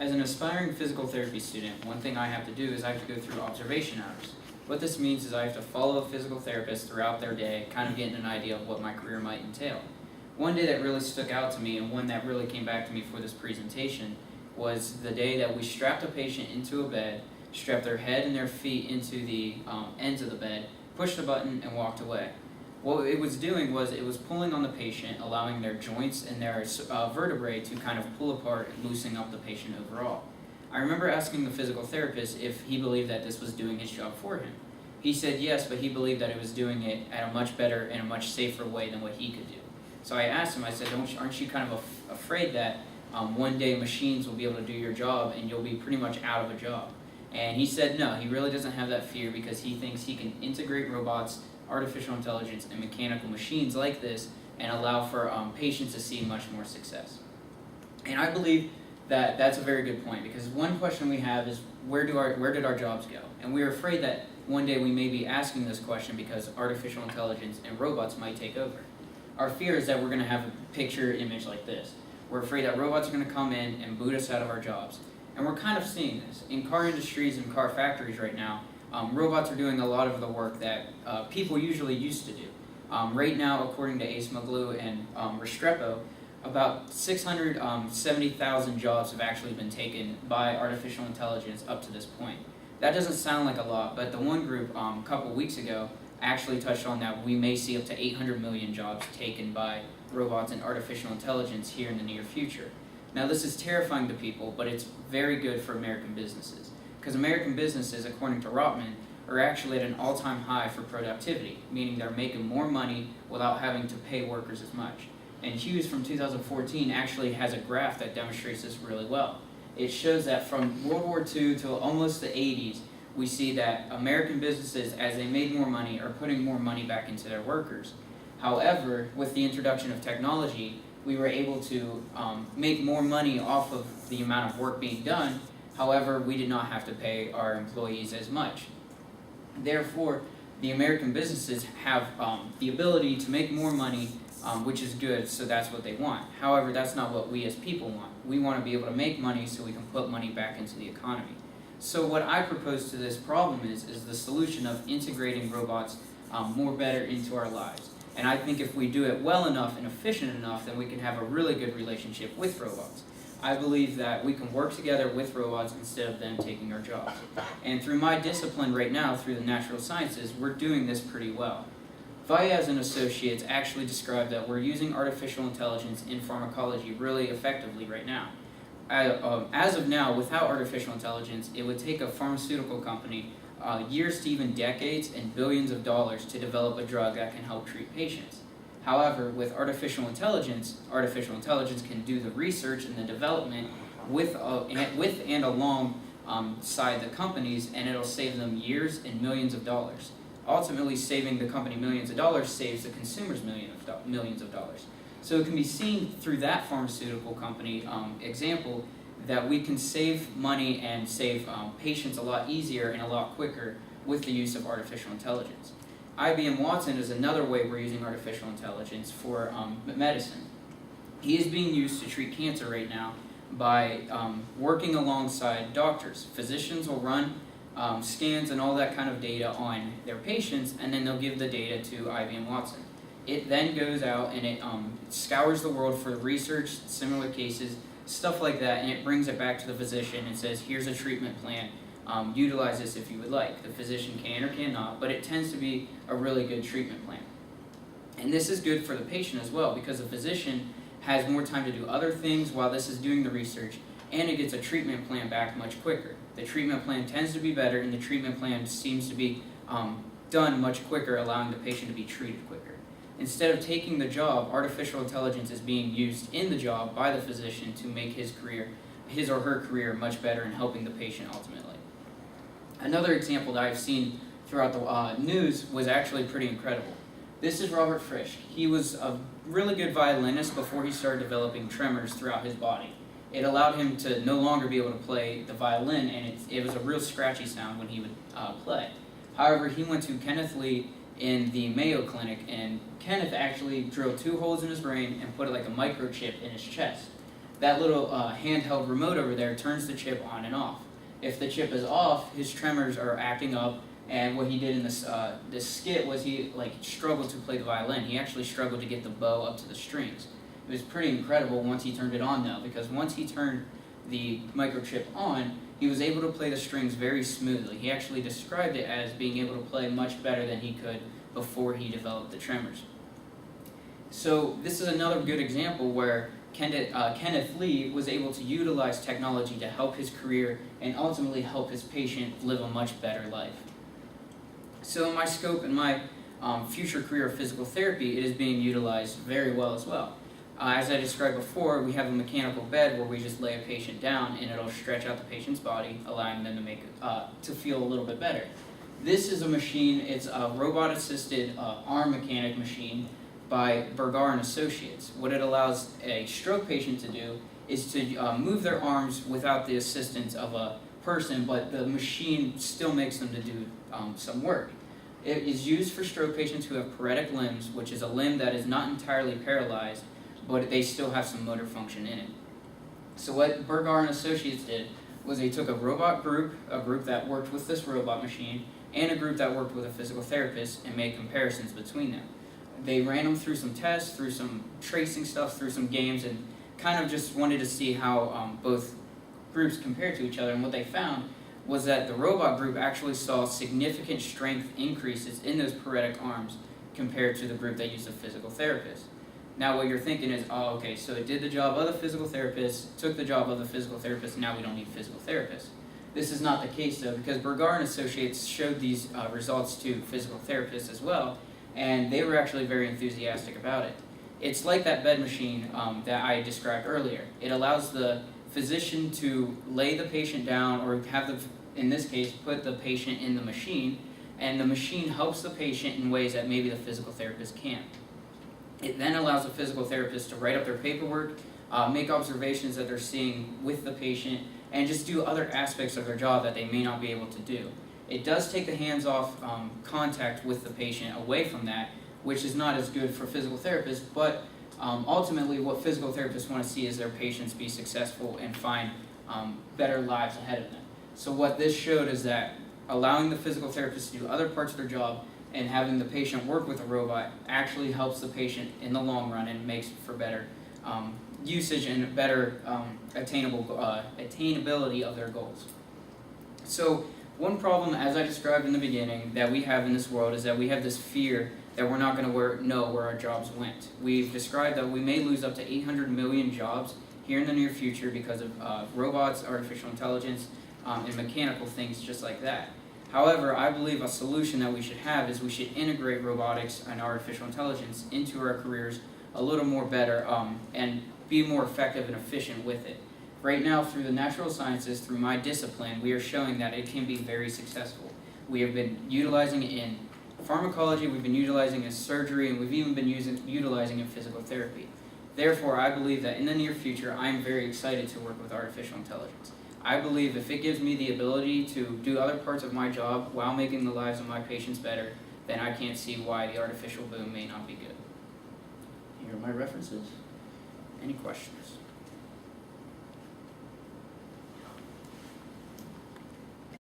As an aspiring physical therapy student, one thing I have to do is I have to go through observation hours. What this means is I have to follow a physical therapist throughout their day, kind of getting an idea of what my career might entail. One day that really stuck out to me, and one that really came back to me for this presentation, was the day that we strapped a patient into a bed, strapped their head and their feet into the ends of the bed, pushed a button, and walked away. What it was doing was it was pulling on the patient, allowing their joints and their vertebrae to kind of pull apart, loosening up the patient overall. I remember asking the physical therapist if he believed that this was doing his job for him. He said yes, but he believed that it was doing it at a much better and a much safer way than what he could do. So I asked him, I said, aren't you kind of afraid that one day machines will be able to do your job and you'll be pretty much out of a job? And he said no, he really doesn't have that fear because he thinks he can integrate robots, artificial intelligence, and mechanical machines like this and allow for patients to see much more success. And I believe that that's a very good point, because one question we have is where did our jobs go? And we're afraid that one day we may be asking this question because artificial intelligence and robots might take over. Our fear is that we're going to have a picture image like this. We're afraid that robots are going to come in and boot us out of our jobs. And we're kind of seeing this. In car industries and car factories right now, robots are doing a lot of the work that people usually used to do. Right now, according to Acemoglu and Restrepo, about 670,000 jobs have actually been taken by artificial intelligence up to this point. That doesn't sound like a lot, but the one group a couple weeks ago actually touched on that we may see up to 800 million jobs taken by robots and artificial intelligence here in the near future. Now, this is terrifying to people, but it's very good for American businesses, because American businesses, according to Rotman, are actually at an all-time high for productivity, meaning they're making more money without having to pay workers as much. And Hughes from 2014 actually has a graph that demonstrates this really well. It shows that from World War II to almost the 80s, we see that American businesses, as they made more money, are putting more money back into their workers. However, with the introduction of technology, we were able to make more money off of the amount of work being done. However, we did not have to pay our employees as much. Therefore, the American businesses have the ability to make more money, which is good, so that's what they want. However, that's not what we as people want. We want to be able to make money so we can put money back into the economy. So what I propose to this problem is the solution of integrating robots more better into our lives. And I think if we do it well enough and efficient enough, then we can have a really good relationship with robots. I believe that we can work together with robots instead of them taking our jobs. And through my discipline right now, through the natural sciences, we're doing this pretty well. Vaez and Associates actually described that we're using artificial intelligence in pharmacology really effectively right now. As of now, without artificial intelligence, it would take a pharmaceutical company years to even decades and billions of dollars to develop a drug that can help treat patients. However, with artificial intelligence can do the research and the development with and alongside the companies, and it'll save them years and millions of dollars. Ultimately, saving the company millions of dollars saves the consumers millions of dollars. So it can be seen through that pharmaceutical company example that we can save money and save patients a lot easier and a lot quicker with the use of artificial intelligence. IBM Watson is another way we're using artificial intelligence for medicine. He is being used to treat cancer right now by working alongside doctors. Physicians will run scans and all that kind of data on their patients, and then they'll give the data to IBM Watson. It then goes out and it scours the world for research, similar cases, stuff like that, and it brings it back to the physician and says, here's a treatment plan. Utilize this if you would like. The physician can or cannot, but it tends to be a really good treatment plan. And this is good for the patient as well, because the physician has more time to do other things while this is doing the research, and it gets a treatment plan back much quicker. The treatment plan tends to be better, and the treatment plan seems to be done much quicker, allowing the patient to be treated quicker. Instead of taking the job, artificial intelligence is being used in the job by the physician to make his or her career much better in helping the patient ultimately. Another example that I've seen throughout the news was actually pretty incredible. This is Robert Frisch. He was a really good violinist before he started developing tremors throughout his body. It allowed him to no longer be able to play the violin, and it was a real scratchy sound when he would play. However, he went to Kenneth Lee in the Mayo Clinic, and Kenneth actually drilled 2 holes in his brain and put like a microchip in his chest. that little handheld remote over there turns the chip on and off. If the chip is off, his tremors are acting up, and what he did in this skit was he struggled to play the violin. He actually struggled to get the bow up to the strings. It was pretty incredible once he turned it on though, because once he turned the microchip on, he was able to play the strings very smoothly. He actually described it as being able to play much better than he could before he developed the tremors. So this is another good example where Kenneth Lee was able to utilize technology to help his career and ultimately help his patient live a much better life. So in my scope and my future career of physical therapy, it is being utilized very well as well. As I described before, we have a mechanical bed where we just lay a patient down and it'll stretch out the patient's body, allowing them to feel a little bit better. This is a machine, it's a robot-assisted arm mechanic machine by Bergar & Associates. What it allows a stroke patient to do is to move their arms without the assistance of a person, but the machine still makes them to do some work. It is used for stroke patients who have paretic limbs, which is a limb that is not entirely paralyzed, but they still have some motor function in it. So what Bergar & Associates did was they took a group that worked with this robot machine, and a group that worked with a physical therapist, and made comparisons between them. They ran them through some tests, through some tracing stuff, through some games, and kind of just wanted to see how both groups compared to each other. And what they found was that the robot group actually saw significant strength increases in those paretic arms compared to the group that used a physical therapist. Now what you're thinking is, oh, okay, so it did the job of the physical therapist, took the job of the physical therapist, and now we don't need physical therapists. This is not the case though, because Bergar & Associates showed these results to physical therapists as well, and they were actually very enthusiastic about it. It's like that bed machine that I described earlier. It allows the physician to lay the patient down, or in this case, put the patient in the machine, and the machine helps the patient in ways that maybe the physical therapist can't. It then allows the physical therapist to write up their paperwork, make observations that they're seeing with the patient, and just do other aspects of their job that they may not be able to do. It does take the hands-off contact with the patient away from that, which is not as good for physical therapists, but ultimately what physical therapists want to see is their patients be successful and find better lives ahead of them. So what this showed is that allowing the physical therapist to do other parts of their job and having the patient work with a robot actually helps the patient in the long run and makes for better usage and better attainability of their goals. So one problem, as I described in the beginning, that we have in this world is that we have this fear that we're not going to know where our jobs went. We've described that we may lose up to 800 million jobs here in the near future because of robots, artificial intelligence, and mechanical things just like that. However, I believe a solution that we should have is we should integrate robotics and artificial intelligence into our careers a little more better and be more effective and efficient with it. Right now, through the natural sciences, through my discipline, we are showing that it can be very successful. We have been utilizing it in pharmacology, we've been utilizing it in surgery, and we've even been utilizing it in physical therapy. Therefore, I believe that in the near future, I'm very excited to work with artificial intelligence. I believe if it gives me the ability to do other parts of my job while making the lives of my patients better, then I can't see why the artificial boom may not be good. Here are my references. Any questions?